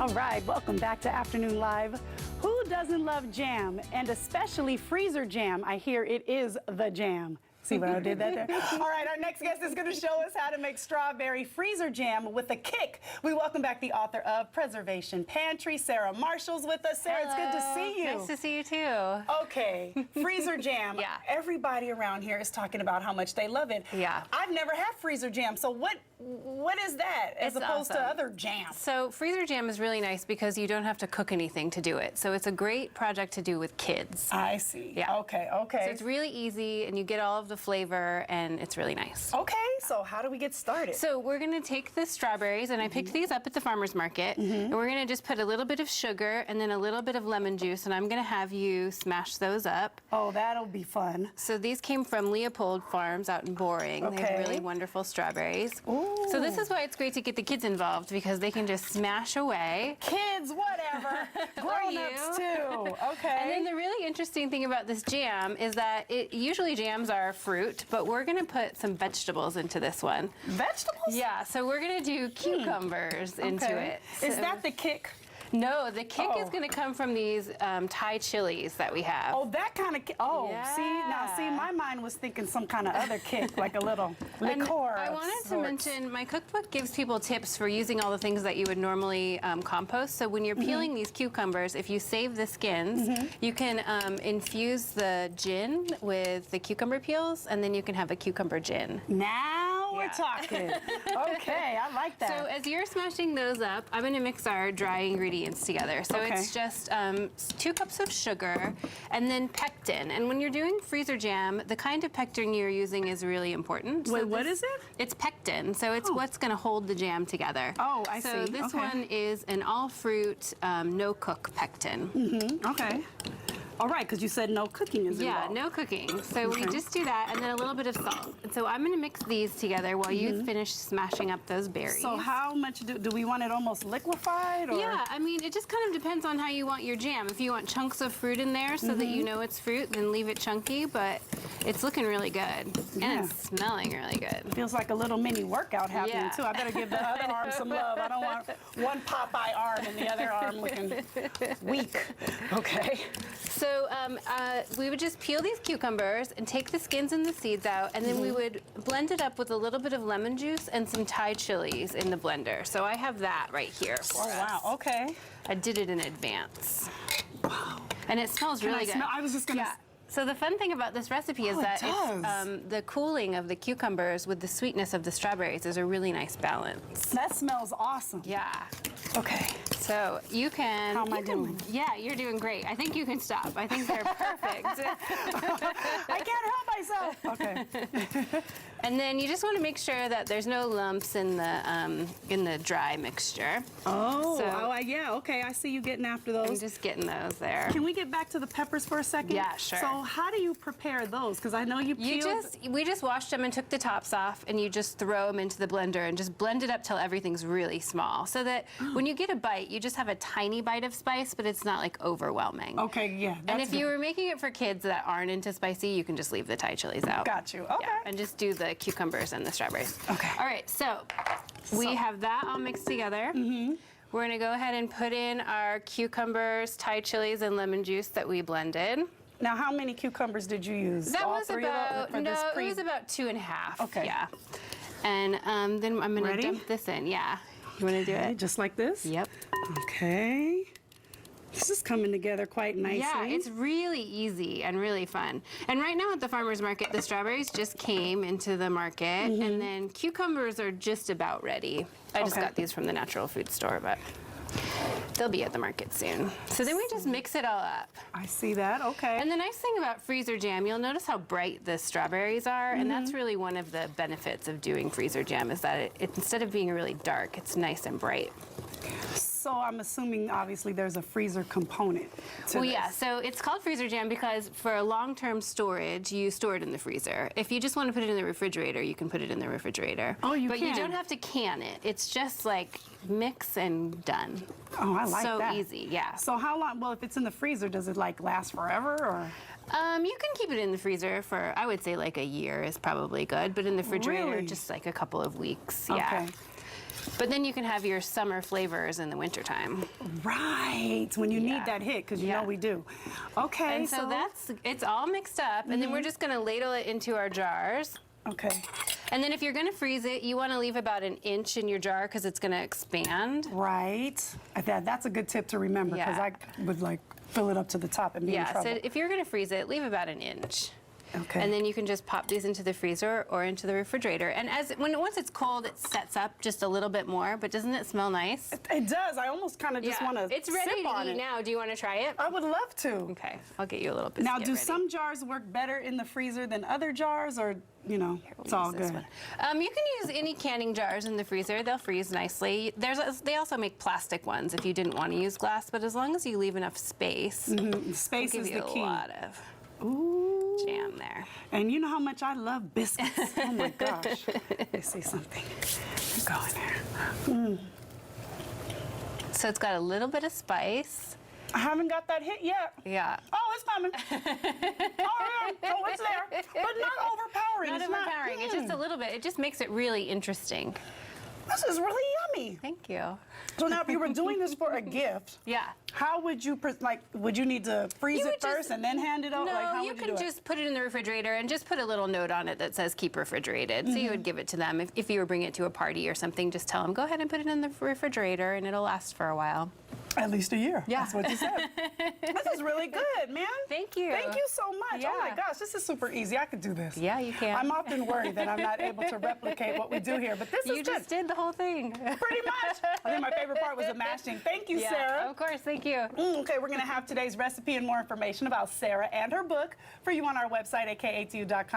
All right, welcome back to Afternoon Live. Who doesn't love jam, and especially freezer jam? I hear it is the jam. See what I did that there? All right, our next guest is going to show us how to make strawberry freezer jam with a kick. We welcome back the author of Preservation Pantry, Sarah Marshall's with us. Sarah, Hello. It's good to see you. Nice to see you too. Okay, freezer jam. Yeah. Everybody around here is talking about how much they love it. Yeah. I've never had freezer jam, so what is that as It's opposed to awesome. other jams? So freezer jam is really nice because you don't have to cook anything to do it. So it's a great project to do with kids. I see. Yeah. Okay. So it's really easy and you get all of the flavor and it's really nice. Okay, so how do we get started? So we're gonna take the strawberries, and I picked these up at the farmer's market, and we're gonna just put a little bit of sugar and then a little bit of lemon juice, and I'm gonna have you smash those up. Oh, that'll be fun. So these came from Leopold Farms out in Boring. They have Okay. really wonderful strawberries. Ooh. So this is why it's great to get the kids involved, because they can just smash away. Kids, whatever. Grown-ups too. Okay. And then the really interesting thing about this jam is that usually jams are fruit, but we're gonna put some vegetables into this one. Vegetables? Yeah, so we're gonna do cucumbers into it. Is So- that the kick? No, the kick is Oh. gonna come from these Thai chilies that we have. Oh, that kind of kick. Oh, see, my mind was thinking some kind of other kick, like a little And liqueur. I of wanted to sorts. mention, my cookbook gives people tips for using all the things that you would normally compost. So when you're peeling these cucumbers, if you save the skins, you can infuse the gin with the cucumber peels, and then you can have a cucumber gin. Now we're Yeah. talking. Okay, I like that. So as you're smashing those up, I'm going to mix our dry ingredients together. So Okay. it's just 2 cups of sugar and then pectin. And when you're doing freezer jam, the kind of pectin you're using is really important. Wait, So what is it? It's pectin. So it's what's going to hold the jam together. Oh, I So see. this Okay. one is an all-fruit, no-cook pectin. Okay. All right, because you said no cooking is Yeah, involved. no cooking. So we Okay. just do that and then a little bit of salt. And so I'm going to mix these together while you finish smashing up those berries. So how much do we want it almost liquefied? Or? Yeah, I mean, it just kind of depends on how you want your jam. If you want chunks of fruit in there so that you know it's fruit, then leave it chunky, but it's looking really good. Yeah. And it's smelling really good. Feels like a little mini workout happening Yeah. too. I better give the other arm some love. I don't want one Popeye arm and the other arm looking weak. Okay. So we would just peel these cucumbers and take the skins and the seeds out, and then we would blend it up with a little bit of lemon juice and some Thai chilies in the blender. So I have that right here for Oh, us. wow. Okay. I did it in advance. And it smells really good. I was just going to... Yeah. So the fun thing about this recipe is Oh, it that does. it's, the cooling of the cucumbers with the sweetness of the strawberries is a really nice balance. That smells awesome. Yeah. Okay. So you can... How am I you can- doing? Yeah, you're doing great. I think you can stop. I think they're perfect. I can't help myself. Okay. And then you just want to make sure that there's no lumps in the dry mixture. Oh, So- yeah. Okay, I see you getting after I'm those. just getting those there. Can we get back to the peppers for a second? Yeah, sure. So how do you prepare those? Because I know you peeled... We just washed them and took the tops off, and you just throw them into the blender and just blend it up till everything's really small, so that when you get a bite, you just have a tiny bite of spice, but it's not like overwhelming. Okay, yeah. And that's if you were making it for kids that aren't into spicy, you can just leave the Thai chilies out. Got you. Okay. Yeah, and just do the cucumbers and the strawberries. Okay. All right, so we have that all mixed together. We're gonna go ahead and put in our cucumbers, Thai chilies, and lemon juice that we blended. Now, how many cucumbers did you use? That All was three of them about, for no, this it was about 2.5. Okay. Yeah. And then I'm gonna Ready? dump this in. Yeah. You wanna do Okay, it? just like this? Yep. Okay. This is coming together quite nicely. Yeah, it's really easy and really fun. And right now at the farmer's market, the strawberries just came into the market, and then cucumbers are just about ready. I just Okay. got these from the natural food store, but they'll be at the market soon. So then we just mix it all up. I see that. Okay. And the nice thing about freezer jam, you'll notice how bright the strawberries are, and that's really one of the benefits of doing freezer jam, is that it instead of being really dark, it's nice and bright. So I'm assuming, obviously, there's a freezer component to Well, this. yeah, so it's called freezer jam because for long-term storage, you store it in the freezer. If you just want to put it in the refrigerator, you can put it in the refrigerator. Oh, you But can? you don't have to can it. It's just like mix and done. Oh, I like so that. easy, yeah. So how long, well, if it's in the freezer, does it like last forever or? You can keep it in the freezer for, I would say like a year is probably good, but in the refrigerator, Really? just like a couple of weeks, Okay. yeah. But then you can have your summer flavors in the wintertime. Right, when you need that hit, because you know we do. Okay, And so it's all mixed up, and then we're just gonna ladle it into our jars. Okay. And then if you're gonna freeze it, you wanna leave about an inch in your jar because it's gonna expand. Right. That's a good tip to remember, because I would like fill it up to the top and be in trouble. So if you're gonna freeze it, leave about an inch. Okay. And then you can just pop these into the freezer or into the refrigerator. And once it's cold, it sets up just a little bit more, but doesn't it smell nice? It does. I almost kind of just want to It's ready to eat now. Do you want to try it? I would love to. Okay, I'll get you a little bit. Now, do some jars work better in the freezer than other jars, or, you know, it's all good? You can use any canning jars in the freezer. They'll freeze nicely. They also make plastic ones if you didn't want to use glass, but as long as you leave enough space, Space is the key. A lot of jam there. And you know how much I love biscuits. Oh my gosh. Let's see something. Go in there. So it's got a little bit of spice. I haven't got that hit yet. Yeah. Oh, it's coming. Oh, it's there. But not overpowering. Not overpowering. It's just a little bit. It just makes it really interesting. This is really yummy. Thank you. So now, if you were doing this for a gift, how would you, would you need to freeze it first and then hand it over? No, like, how you would can do just put it in the refrigerator and just put a little note on it that says keep refrigerated. So you would give it to them. If you were bringing it to a party or something, just tell them, go ahead and put it in the refrigerator and it'll last for a while. At least a year. Yeah. That's what you said. This is really good, man. Thank you. Thank you so much. Yeah. Oh my gosh, this is super easy. I could do this. Yeah, you can. I'm often worried that I'm not able to replicate what we do here, but this is You just did the whole thing. Pretty much. I think my favorite part was the mashing. Thank you, Sarah. Of course, thank you. Okay, we're going to have today's recipe and more information about Sarah and her book for you on our website at KATU.com.